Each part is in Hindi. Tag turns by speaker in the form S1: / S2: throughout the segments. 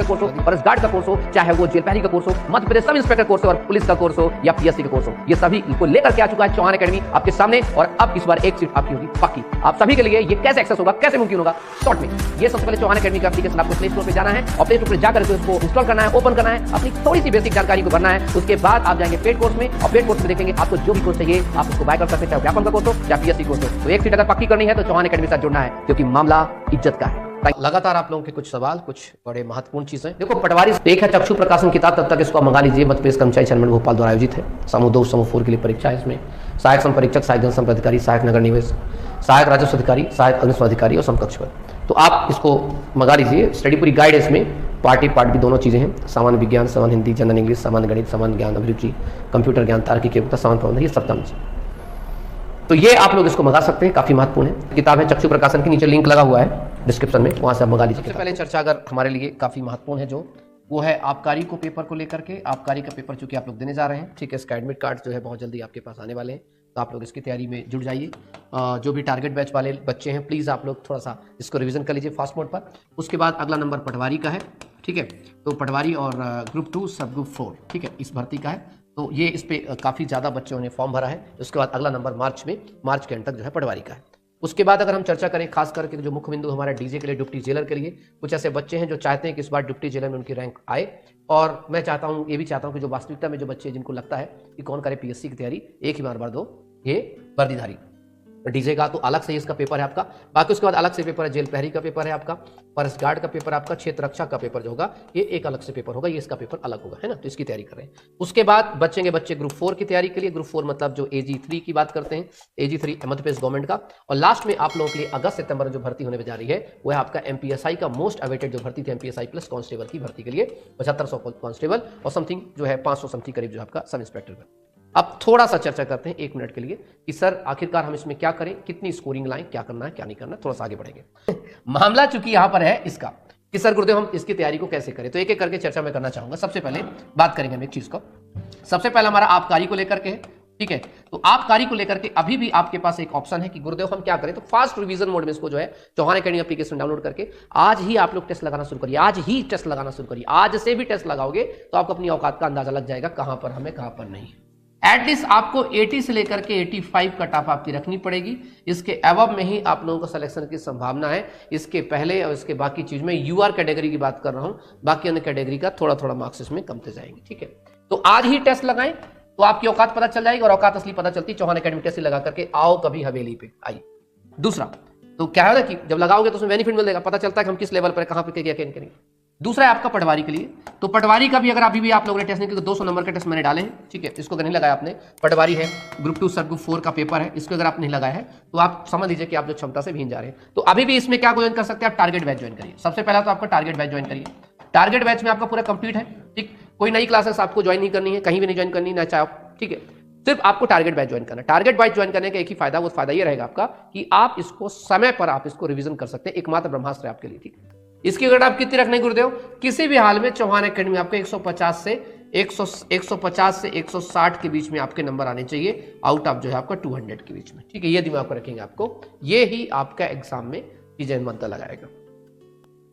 S1: कोर्स हो, फॉरेस्ट गार्ड का कोर्स हो, चाहे वो जेल पहरी का कोर्स हो, Madhya Pradesh sub inspector course हो और पुलिस का कोर्स हो या पीएससी का कोर्स हो, ये सभी को लेकर के आ चुका है चौहान एकेडमी आपके सामने। और अब इस बार एक सीट आपकी होगी पक्की। आप सभी के लिए ये कैसे एक्सेस होगा, कैसे मुमकिन होगा, शॉर्ट में ये सबसे पहले चौहान एकेडमी का एप्लीकेशन आपको प्ले स्टोर पे जाना है और प्ले स्टोर पे जाकर के उसको इंस्टॉल करना है, ओपन करना है, अपनी थोड़ी सी बेसिक जानकारी को भरना है। उसके बाद आप जाएंगे पेड कोर्स में और पेड कोर्स में देखेंगे आपको जो भी कोर्स चाहिए आप उसको बाय कर सकते हैं, चाहे व्यापम का कोर्स हो या पीएससी कोर्स हो। तो एक सीट अगर पक्की करनी है तो चौहान एकेडमी के साथ जुड़ना है, क्योंकि मामला इज्जत का है। लगातार आप लोगों के कुछ सवाल, कुछ बड़े महत्वपूर्ण चीजें। देखो पटवारी एक है चक्षु प्रकाशन किताब, तब तक इसको मंगा लीजिए। मध्य प्रदेश कर्मचारी चयन भोपाल द्वारा आयोजित है। समूह 2 समूह 4 के लिए परीक्षा है। इसमें सहायक संपरीक्षक, सहायक जनसंपर्क अधिकारी, सहायक नगर निवेश, सहायक राजस्व अधिकारी, सहायक अग्निशम अधिकारी और समकक्ष पर। तो आप इसको मंगा लीजिए। स्टडी पूरी गाइड है इसमें, पार्ट भी दोनों चीजें हैं। सामान्य विज्ञान, सामान्य हिंदी, जनरल इंग्लिश, सामान्य गणित, सामान्य ज्ञान, अभिरुचि, कंप्यूटर ज्ञान, तार्किक योग्यता, सामान्य प्रबंधन, ये सब काम। तो ये आप लोग इसको मंगा सकते हैं, काफी महत्वपूर्ण है किताब है। चक्षु प्रकाशन के नीचे लिंक लगा हुआ है डिस्क्रिप्शन में, वहां से आप मंगा लीजिए। सबसे पहले चर्चा अगर हमारे लिए काफी महत्वपूर्ण है जो वो है आबकारी को पेपर को लेकर के। आबकारी का पेपर चूंकि आप लोग देने जा रहे हैं, ठीक है, इसका एडमिट कार्ड जो है बहुत जल्दी आपके पास आने वाले हैं, तो आप लोग इसकी तैयारी में जुट जाइए। जो भी टारगेट बैच वाले बच्चे हैं प्लीज़ आप लोग थोड़ा सा इसको रिवीजन कर लीजिए फास्ट मोड पर। उसके बाद अगला नंबर पटवारी का है, ठीक है, तो पटवारी और ग्रुप 2 सब ग्रुप 4, ठीक है, इस भर्ती का है। तो ये इस पे काफ़ी ज़्यादा बच्चों ने फॉर्म भरा है। उसके बाद अगला नंबर मार्च के एंड तक जो है पटवारी का है। उसके बाद अगर हम चर्चा करें खास करके जो मुख्य बिंदु हमारा डीजे के लिए, डिप्टी जेलर के लिए, कुछ ऐसे बच्चे हैं जो चाहते हैं कि इस बार डिप्टी जेलर में उनकी रैंक आए। और मैं चाहता हूँ, ये भी चाहता हूँ कि जो वास्तविकता में जो बच्चे जिनको लगता है कि कौन करे पीएससी की तैयारी, एक ही बार दो ये वर्दीधारी। डीजे का तो अलग से इसका पेपर है आपका। बाकी उसके बाद अलग से पेपर है, जेल पहरी का पेपर है आपका, फॉरेस्ट गार्ड का पेपर आपका, क्षेत्र रक्षा का पेपर जो होगा ये एक अलग से पेपर होगा, ये इसका पेपर अलग होगा, है ना। तो इसकी तैयारी कर रहे हैं। उसके बाद बचेंगे बच्चे ग्रुप 4 की तैयारी के लिए। ग्रुप 4 मतलब जो AG3 की बात करते हैं, AG3 मध्य प्रदेश गवर्नमेंट का। और लास्ट में आप लोगों के लिए अगस्त सितंबर में जो भर्ती होने जा रही है वो है आपका MPSI का मोस्ट अवेटेड जो भर्ती थी, MPSI प्लस कांस्टेबल की भर्ती के लिए 7500 कांस्टेबल और समथिंग जो है 500 समथिंग करीब जो आपका सब इंस्पेक्टर का। अब थोड़ा सा चर्चा करते हैं 1 मिनट के लिए कि सर आखिरकार हम इसमें क्या करें, कितनी स्कोरिंग लाएं, क्या करना है क्या नहीं करना, थोड़ा सा आगे बढ़ेंगे। मामला चूंकि यहां पर है इसका कि सर गुरुदेव हम इसकी तैयारी को कैसे करें, तो एक एक करके चर्चा मैं करना चाहूंगा। सबसे पहले बात करेंगे हम एक चीज को। सबसे पहले हमारा आबकारी को लेकर के है, ठीक है। तो आबकारी को लेकर के अभी भी आपके पास एक ऑप्शन है कि गुरुदेव हम क्या करें। तो फास्ट रिवीजन मोड में इसको जो है चौहान एकेडमी एप्लीकेशन डाउनलोड करके आज ही आप लोग टेस्ट लगाना शुरू करिए। आज ही टेस्ट लगाना शुरू करिए। आज से भी टेस्ट लगाओगे तो आपको अपनी औकात का अंदाजा लग जाएगा, कहां पर हमें कहां पर नहीं। एटलीस्ट आपको 80 से लेकर के 85 कट ऑफ आपकी रखनी पड़ेगी। इसके अबव में ही आप लोगों को सिलेक्शन की संभावना है। इसके पहले और इसके बाकी चीज में यूआर कैटेगरी की बात कर रहा हूं, बाकी अन्य कैटेगरी का थोड़ा थोड़ा मार्क्स इसमें कमते जाएंगे, ठीक है। तो आज ही टेस्ट लगाएं तो आपकी औकात पता चल जाएगी, और औकात असली पता चलती चौहान एकेडमी टेस्ट लगा करके आओ कभी हवेली पे आइए। दूसरा तो क्या है ना कि जब लगाओगे तो उसमें बेनिफिट मिलेगा, पता चलता है कि हम किस लेवल पर कहां पर क्या करेंगे। दूसरा है आपका पटवारी के लिए। तो पटवारी का भी अगर अभी भी आप लोगों ने टेस्ट नहीं किया तो 200 नंबर के टेस्ट मैंने डाले हैं, ठीक है। इसको अगर नहीं लगाया आपने, पटवारी है, ग्रुप 2 सब ग्रुप 4 का पेपर है, इसको अगर आप नहीं लगाया है तो आप समझ लीजिए कि आप जो क्षमता से भीन जा रहे हैं। तो अभी भी इसमें क्या ज्वाइन कर सकते हैं आप, टारगेट बैच ज्वाइन करिए। सबसे पहला तो आपका टारगेट बैच ज्वाइन करिए। टारगेट बैच में आपका पूरा कंप्लीट है, ठीक। कोई नई क्लासेस आपको ज्वाइन नहीं करनी है, कहीं भी नहीं ज्वाइन करनी, ना चाहे, ठीक है। सिर्फ आपको टारगेट बैच ज्वाइन करना है। टारगेट बैच ज्वाइन करने का एक ही फायदा, वो फायदा ये रहेगा आपका कि आप इसको समय पर आप इसको रिवीजन कर सकते हैं। एकमात्र ब्रह्मास्त्र है आपके लिए, ठीक है। इसकी अगर आप कितनी रखने गुरुदेव, किसी भी हाल में चौहान एकेडमी आपको 150 से 160 के बीच में आपके नंबर आने चाहिए, आउट ऑफ जो है आपका 200 के बीच में, ठीक है। ये दिमाग में रखेंगे आपको, ये ही आपका एग्जाम में चीजें मंत्र लगाएगा।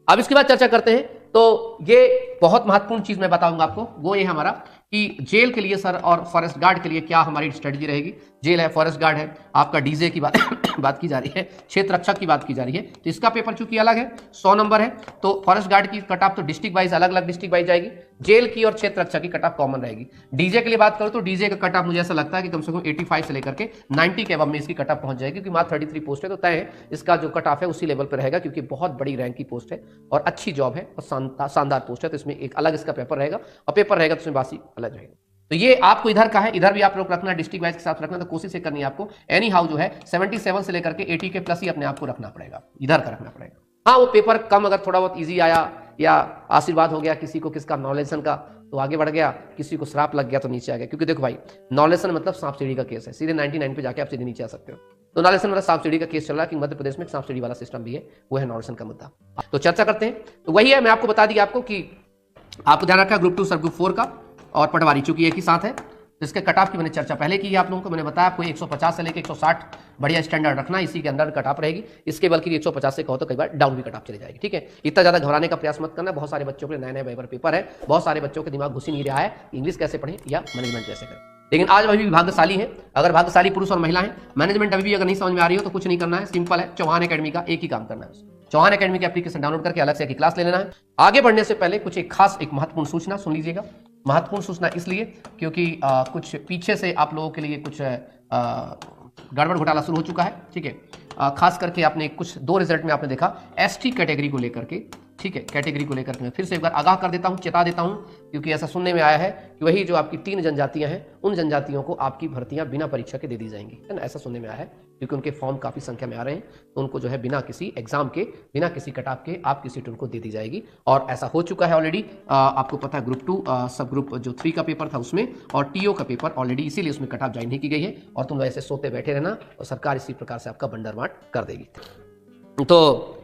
S1: अब इसके बाद चर्चा करते हैं। तो ये बहुत महत्वपूर्ण चीज मैं बताऊंगा आपको, वो ये हमारा कि जेल के लिए सर और फॉरेस्ट गार्ड के लिए क्या हमारी स्ट्रेटजी रहेगी। जेल है, फॉरेस्ट गार्ड है, आपका डीजे की बात की जा रही है, क्षेत्र रक्षक की बात की जा रही है। तो इसका पेपर चूंकि अलग है, 100 नंबर है, तो फॉरेस्ट गार्ड की कट ऑफ तो डिस्ट्रिक्ट वाइज अलग अलग डिस्ट्रिक्ट वाइज जाएगी। जेल की और क्षेत्र रक्षक की कट ऑफ कॉमन रहेगी। डीजे के लिए बात करो तो डीजे का कट ऑफ मुझे ऐसा लगता है कि कम से कम 85 से लेकर के 90 के अब में इसकी कट ऑफ पहुंच जाएगी, क्योंकि मात्र 33 पोस्ट है, तो तय है इसका जो कट ऑफ है उसी लेवल पर रहेगा, क्योंकि बहुत बड़ी रैंक की पोस्ट है और अच्छी जॉब है और शानदार पोस्ट है। तो इसमें एक अलग इसका पेपर रहेगा, और पेपर रहेगा तो उसमें बासी अलग रहेगा। तो ये आपको इधर का है, इधर भी आप लोग रखना, डिस्ट्रिक्ट वाइज के साथ रखना। तो कोशिश करनी है आपको एनी हाउ जो है 77 से लेकर के 80 के प्लस ही अपने आप को रखना पड़ेगा, इधर का रखना पड़ेगा। हाँ, वो पेपर कम अगर थोड़ा बहुत इजी आया या आशीर्वाद हो गया किसी को, किसका नॉलेजन का, तो आगे बढ़ गया, किसी को श्राप लग गया तो नीचे आ गया। क्योंकि देखो भाई, नॉलेजन मतलब सांप सीढ़ी का केस है, सीधे 99 पे जाके आप सीधे नीचे आ सकते हो। तो नॉलेजन मतलब सांप सीढ़ी का केस चल रहा है कि मध्य प्रदेश में सांप सीढ़ी वाला सिस्टम भी है, वो है नॉलेजन का मुद्दा। तो चर्चा करते हैं। तो वही है, मैं आपको बता दिया आपको कि आपको ध्यान रखा ग्रुप 2 सब ग्रुप 4 का और पटवारी चूंकि एक ही साथ है। इसके कट ऑफ की मैंने चर्चा पहले की है आप लोगों को। मैंने बताया आपको 150 से लेकर 160 बढ़िया स्टैंडर्ड रखना, इसी के अंदर कट ऑफ रहेगी। इसके बल्कि 150 से कहो तो कई बार डाउन भी कट ऑफ चली जाएगी, ठीक है। इतना ज़्यादा घबराने का प्रयास मत करना। बहुत सारे बच्चों के नए पेपर पेपर है, बहुत सारे बच्चों के दिमाग घुस ही नहीं रहा है इंग्लिश कैसे पढ़ें या मैनेजमेंट कैसे करें। लेकिन आज अभी भी भाग्यशाली है, अगर भाग्यशाली पुरुष और महिला है। मैनेजमेंट अभी भी अगर नहीं समझ में आ रही हो तो कुछ नहीं करना है, सिंपल है। चौहान एकेडमी का एक ही काम करना है, चौहान एकेडमी की एप्लीकेशन डाउनलोड करके अलग से एक क्लास ले लेना है। आगे बढ़ने से पहले कुछ एक खास एक महत्वपूर्ण सूचना सुन लीजिएगा। महत्वपूर्ण सूचना इसलिए क्योंकि कुछ पीछे से आप लोगों के लिए कुछ गड़बड़ घोटाला शुरू हो चुका है, ठीक है। खास करके आपने कुछ 2 रिजल्ट में आपने देखा एसटी कैटेगरी को लेकर के, ठीक है। कैटेगरी को लेकर के मैं फिर से एक बार आगाह कर देता हूं, चेता देता हूं, क्योंकि ऐसा सुनने में आया है कि वही जो आपकी 3 जनजातियां हैं उन जनजातियों को आपकी भर्तियां बिना परीक्षा के दे दी जाएंगी, है ना। ऐसा सुनने में आया है क्योंकि उनके फॉर्म काफ़ी संख्या में आ रहे हैं, तो उनको जो है बिना किसी एग्जाम के, बिना किसी कटाव के आपकी सीट उनको दे दी जाएगी। और ऐसा हो चुका है ऑलरेडी। आपको पता है ग्रुप 2 सब ग्रुप जो 3 का पेपर था उसमें, और टीओ का पेपर ऑलरेडी इसीलिए उसमें कटाव ज्वाइन नहीं की गई है। और तुम ऐसे सोते बैठे रहना और सरकार इसी प्रकार से आपका बंडरमाट कर देगी। तो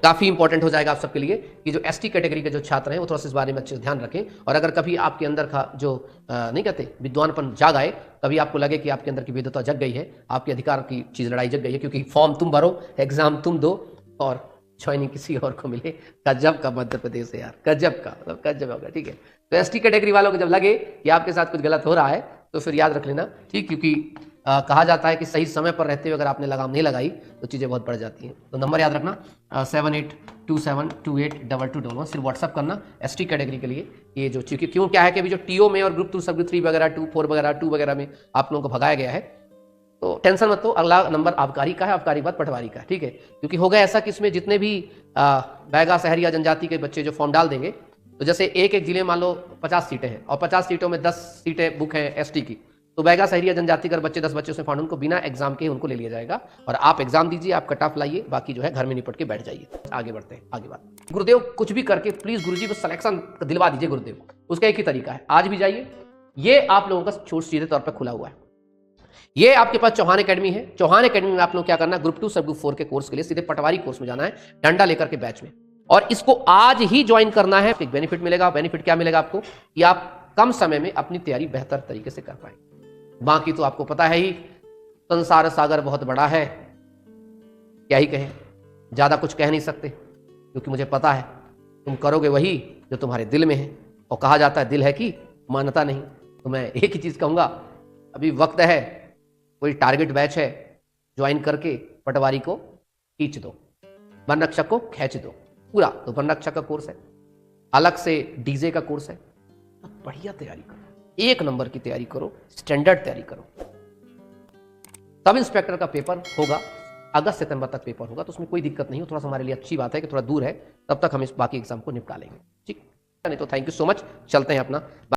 S1: काफ़ी इंपॉर्टेंट हो जाएगा आप सबके लिए कि जो एसटी कैटेगरी के जो छात्र हैं वो थोड़ा सा इस बारे में अच्छे से ध्यान रखें। और अगर कभी आपके अंदर का जो नहीं कहते विद्वानपन जाग आए, कभी आपको लगे कि आपके अंदर की विद्वता जग गई है, आपके अधिकार की चीज़ लड़ाई जग गई है, क्योंकि फॉर्म तुम भरो, एग्जाम तुम दो और ज्वाइनिंग किसी और को मिले। गजब का मध्य प्रदेश है यार, गजब का, मतलब गजब होगा, ठीक है। तो एसटी कैटेगरी वालों को जब लगे कि आपके साथ कुछ गलत हो रहा है तो फिर याद रख लेना, ठीक। क्योंकि कहा जाता है कि सही समय पर रहते हुए अगर आपने लगाम नहीं लगाई तो चीज़ें बहुत बढ़ जाती हैं। तो नंबर याद रखना 7827282211, सिर्फ व्हाट्सअप करना एसटी कैटेगरी के लिए। ये जो चूंकि क्यों क्या है कि अभी जो टीओ में और ग्रुप 2 सब ग्रुप 3 वगैरह 2 4 वगैरह 2 वगैरह में आप लोगों को भगाया गया है, तो टेंशन मत लो। अगला नंबर आबकारी का है, आबकारी के बाद पटवारी का, ठीक है। क्योंकि होगा ऐसा कि इसमें जितने भी बैगा शहरी या जनजाति के बच्चे जो फॉर्म डाल देंगे, तो जैसे एक जिले मान लो 50 सीटें हैं और 50 सीटों में 10 सीटें बुक हैं एसटी की, तो बैगा शहरी या जनजाति कर बच्चे 10 बच्चे उसमें फाउंड उनको बिना एग्जाम के उनको ले लिया जाएगा। और आप एग्जाम दीजिए, आप कट ऑफ लाइए, बाकी जो है घर में निपट के बैठ जाइए। आगे बढ़ते हैं, आगे बात। गुरुदेव कुछ भी करके प्लीज गुरुजी को सिलेक्शन दिलवा दीजिए गुरुदेव। उसका एक ही तरीका है, आज भी जाइए, ये आप लोगों का छूट सीधे तौर पर खुला हुआ है। ये आपके पास चौहान एकेडमी है। चौहान एकेडमी में आप लोग क्या करना है, ग्रुप 2 सब ग्रुप 4 के कोर्स के लिए सीधे पटवारी कोर्स में जाना है, डंडा लेकर के बैच में, और इसको आज ही ज्वाइन करना है। एक बेनिफिट मिलेगा। बेनिफिट क्या मिलेगा आपको कि आप कम समय में अपनी तैयारी बेहतर तरीके से कर पाएंगे। बाकी तो आपको पता है ही, संसार सागर बहुत बड़ा है, क्या ही कहें, ज्यादा कुछ कह नहीं सकते, क्योंकि मुझे पता है तुम करोगे वही जो तुम्हारे दिल में है। और कहा जाता है दिल है कि मानता नहीं। तो मैं एक ही चीज कहूंगा, अभी वक्त है, कोई टारगेट बैच है, ज्वाइन करके पटवारी को खींच दो, वन रक्षक को खींच दो पूरा। तो वन रक्षक का कोर्स है, अलग से डीजे का कोर्स है। बढ़िया तैयारी करो, 1 नंबर की तैयारी करो, स्टैंडर्ड तैयारी करो। सब इंस्पेक्टर का पेपर होगा, अगस्त सितंबर तक पेपर होगा, तो उसमें कोई दिक्कत नहीं हो। थोड़ा सा हमारे लिए अच्छी बात है कि थोड़ा दूर है, तब तक हम इस बाकी एग्जाम को निपटा लेंगे, ठीक है। नहीं तो थैंक यू सो मच, चलते हैं अपना।